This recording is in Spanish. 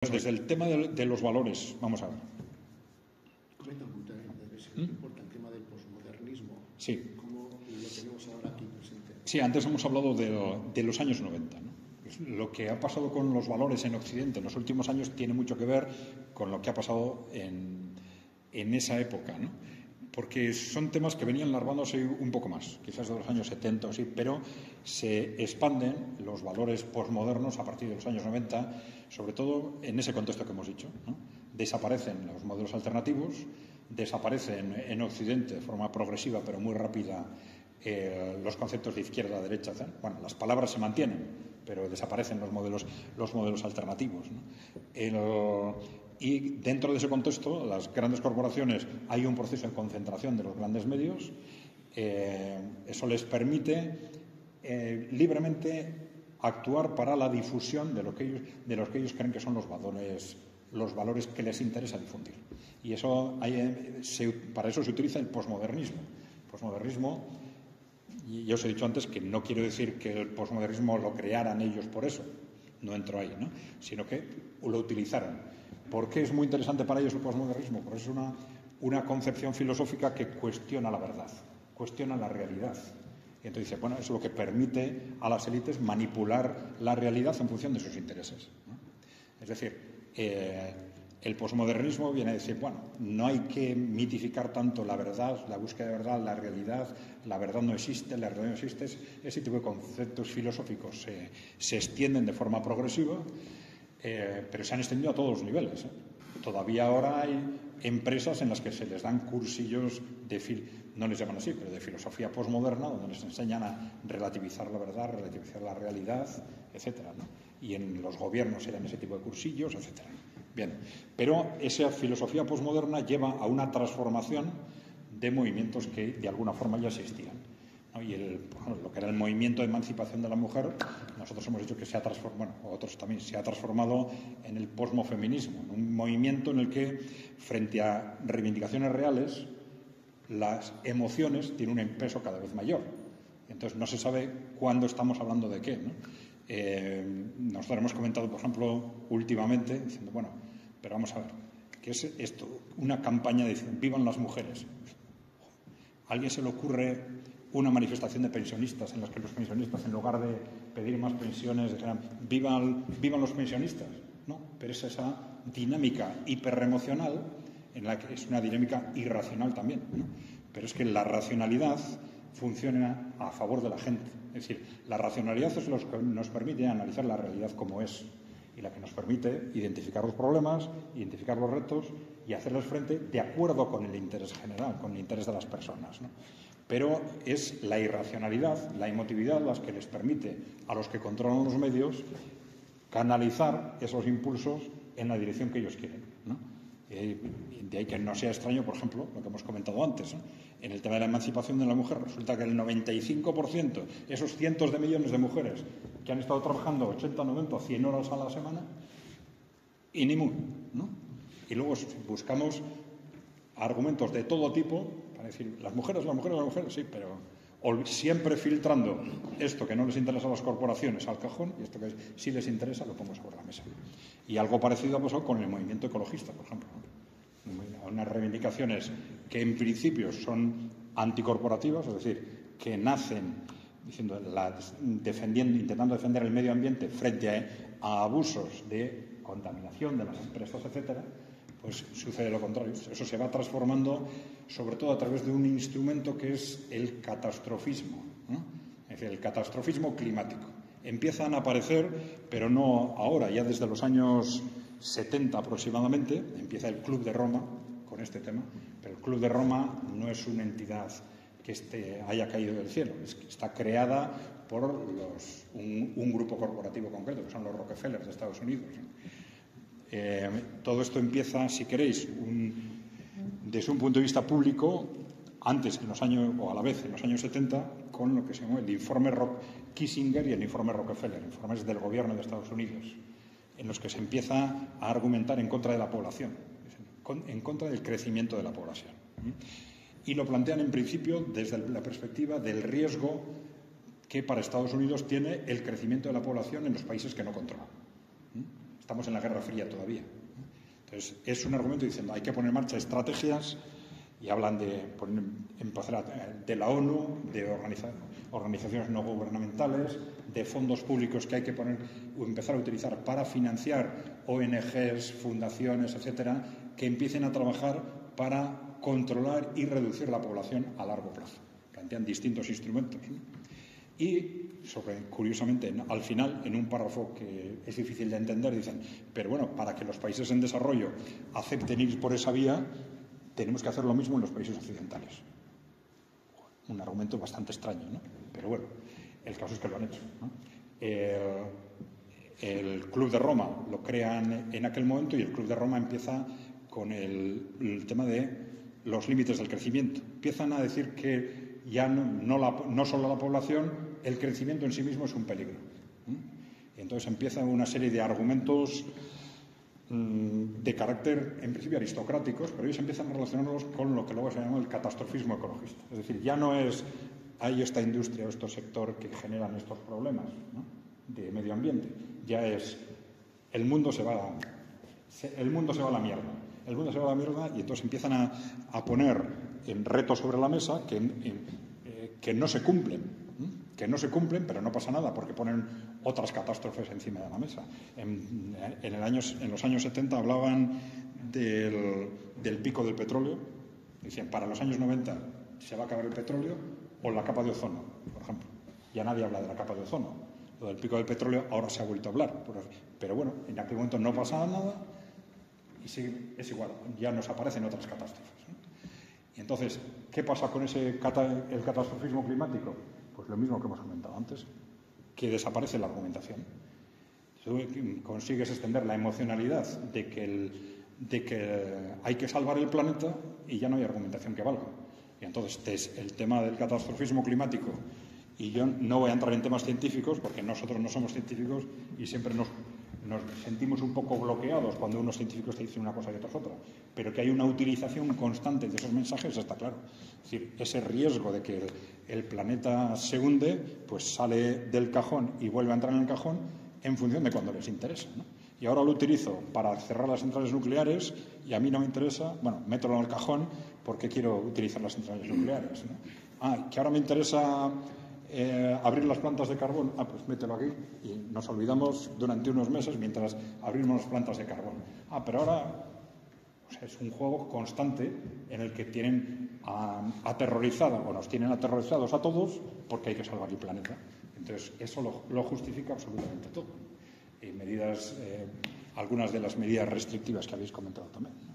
Desde el tema de los valores, vamos a ver. Comenta un punto, me importa el tema del posmodernismo. Sí. ¿Cómo lo tenemos ahora aquí presente? Sí, antes hemos hablado de los años 90, ¿no? Lo que ha pasado con los valores en Occidente en los últimos años tiene mucho que ver con lo que ha pasado en esa época, ¿no? Porque son temas que venían larvándose un poco más, quizás de los años 70 o sí, pero se expanden los valores posmodernos a partir de los años 90, sobre todo en ese contexto que hemos dicho, ¿no? Desaparecen los modelos alternativos, desaparecen en Occidente de forma progresiva pero muy rápida los conceptos de izquierda a derecha. Bueno, las palabras se mantienen, pero desaparecen los modelos alternativos, ¿no? Y dentro de ese contexto, las grandes corporaciones, hay un proceso de concentración de los grandes medios. Eso les permite libremente actuar para la difusión de los que ellos creen que son los valores que les interesa difundir. Y eso para eso se utiliza el posmodernismo. Posmodernismo, y yo os he dicho antes que no quiero decir que el posmodernismo lo crearan ellos por eso, no entro ahí, ¿no? Sino que lo utilizaron. ¿Por qué es muy interesante para ellos el posmodernismo? Porque es una concepción filosófica que cuestiona la verdad, cuestiona la realidad. Y entonces dice, bueno, es lo que permite a las élites manipular la realidad en función de sus intereses, ¿no? Es decir, el posmodernismo viene a decir, bueno, no hay que mitificar tanto la verdad, la búsqueda de verdad, la verdad no existe, la realidad no existe. Ese tipo de conceptos filosóficos se extienden de forma progresiva. Pero se han extendido a todos los niveles. Todavía ahora hay empresas en las que se les dan cursillos no les llaman así, pero de filosofía posmoderna, donde les enseñan a relativizar la verdad, relativizar la realidad, etcétera, ¿no? Y en los gobiernos se dan ese tipo de cursillos, etcétera. Bien, pero esa filosofía posmoderna lleva a una transformación de movimientos que de alguna forma ya existían, ¿no? Y lo que era el movimiento de emancipación de la mujer, nosotros hemos dicho que se ha transformado, bueno, otros también, se ha transformado en el posmofeminismo, en un movimiento en el que, frente a reivindicaciones reales, las emociones tienen un peso cada vez mayor. Entonces no se sabe cuándo estamos hablando de qué, ¿no? Nosotros hemos comentado, por ejemplo, últimamente, diciendo, bueno, pero vamos a ver, ¿qué es esto? Una campaña de vivan las mujeres. ¿A alguien se le ocurre una manifestación de pensionistas en las que los pensionistas, en lugar de pedir más pensiones, dijeran vivan los pensionistas? No, pero es esa dinámica hiperremocional en la que es una dinámica irracional también, ¿no? Pero es que la racionalidad funciona a favor de la gente. Es decir, la racionalidad es lo que nos permite analizar la realidad como es y la que nos permite identificar los problemas, identificar los retos y hacerles frente de acuerdo con el interés general, con el interés de las personas, ¿no? Pero es la irracionalidad, la emotividad, las que les permite a los que controlan los medios canalizar esos impulsos en la dirección que ellos quieren, ¿no? De ahí que no sea extraño, por ejemplo, lo que hemos comentado antes, ¿no? En el tema de la emancipación de la mujer, resulta que el 95%, esos cientos de millones de mujeres que han estado trabajando 80, 90, 100 horas a la semana, y ni mu, ¿no? Y luego buscamos argumentos de todo tipo para decir, las mujeres, sí, pero siempre filtrando esto que no les interesa a las corporaciones al cajón y esto que sí les interesa lo pongo sobre la mesa. Y algo parecido ha pasado con el movimiento ecologista, por ejemplo, ¿no? Unas reivindicaciones que en principio son anticorporativas, es decir, que nacen intentando defender el medio ambiente frente a abusos de contaminación de las empresas, etcétera. Pues sucede lo contrario. Eso se va transformando, sobre todo a través de un instrumento que es el catastrofismo, ¿no? Es decir, el catastrofismo climático. Empiezan a aparecer, pero no ahora, ya desde los años 70 aproximadamente, empieza el Club de Roma con este tema, pero el Club de Roma no es una entidad que haya caído del cielo, es que está creada por un grupo corporativo concreto, que son los Rockefeller de Estados Unidos, ¿no? Todo esto empieza, si queréis, desde un punto de vista público, antes, o a la vez, en los años 70, con lo que se llamó el informe Kissinger y el informe Rockefeller, informes del gobierno de Estados Unidos, en los que se empieza a argumentar en contra de la población, en contra del crecimiento de la población. Y lo plantean en principio desde la perspectiva del riesgo que para Estados Unidos tiene el crecimiento de la población en los países que no controla. estamos en la Guerra Fría todavía. Entonces, es un argumento diciendo hay que poner en marcha estrategias y hablan de la ONU, de organizaciones no gubernamentales, de fondos públicos que hay que empezar a utilizar para financiar ONGs, fundaciones, etcétera, que empiecen a trabajar para controlar y reducir la población a largo plazo. Plantean distintos instrumentos, ¿no? Y, curiosamente, al final, en un párrafo que es difícil de entender, dicen, pero bueno, para que los países en desarrollo acepten ir por esa vía, tenemos que hacer lo mismo en los países occidentales. Un argumento bastante extraño, ¿no? Pero bueno, el caso es que lo han hecho, ¿no? El Club de Roma lo crean en aquel momento y el Club de Roma empieza con el tema de los límites del crecimiento. Empiezan a decir que ya no solo la población, el crecimiento en sí mismo es un peligro. Y entonces empieza una serie de argumentos de carácter, en principio, aristocráticos, pero ellos empiezan a relacionarlos con lo que luego se llama el catastrofismo ecologista. Es decir, ya no es hay esta industria o este sector que generan estos problemas, ¿no?, de medio ambiente, ya es el mundo se va a la mierda. El mundo se va a la mierda y entonces empiezan a poner en retos sobre la mesa que no se cumplen, pero no pasa nada porque ponen otras catástrofes encima de la mesa. En los años 70 hablaban del pico del petróleo. Decían, para los años 90 se va a acabar el petróleo o la capa de ozono, por ejemplo. Ya nadie habla de la capa de ozono. Lo del pico del petróleo ahora se ha vuelto a hablar. Pero bueno, en aquel momento no pasaba nada y sí, es igual, ya nos aparecen otras catástrofes, ¿no? Y entonces, ¿qué pasa con el catastrofismo climático? Pues lo mismo que hemos comentado antes, que desaparece la argumentación. Consigues extender la emocionalidad de que hay que salvar el planeta y ya no hay argumentación que valga. Y entonces el tema del catastrofismo climático, y yo no voy a entrar en temas científicos porque nosotros no somos científicos y siempre nos sentimos un poco bloqueados cuando unos científicos te dicen una cosa y otros otra, pero que hay una utilización constante de esos mensajes está claro. Es decir, ese riesgo de que el planeta se hunde, pues sale del cajón y vuelve a entrar en el cajón en función de cuando les interesa, ¿no? Y ahora lo utilizo para cerrar las centrales nucleares y a mí no me interesa, bueno, mételo en el cajón porque quiero utilizar las centrales nucleares, ¿no? Que ahora me interesa abrir las plantas de carbón, pues mételo aquí y nos olvidamos durante unos meses mientras abrimos las plantas de carbón. Pero ahora es un juego constante en el que tienen aterrorizada o nos tienen aterrorizados a todos porque hay que salvar el planeta. Entonces eso lo justifica absolutamente todo. Y algunas de las medidas restrictivas que habéis comentado también, ¿no?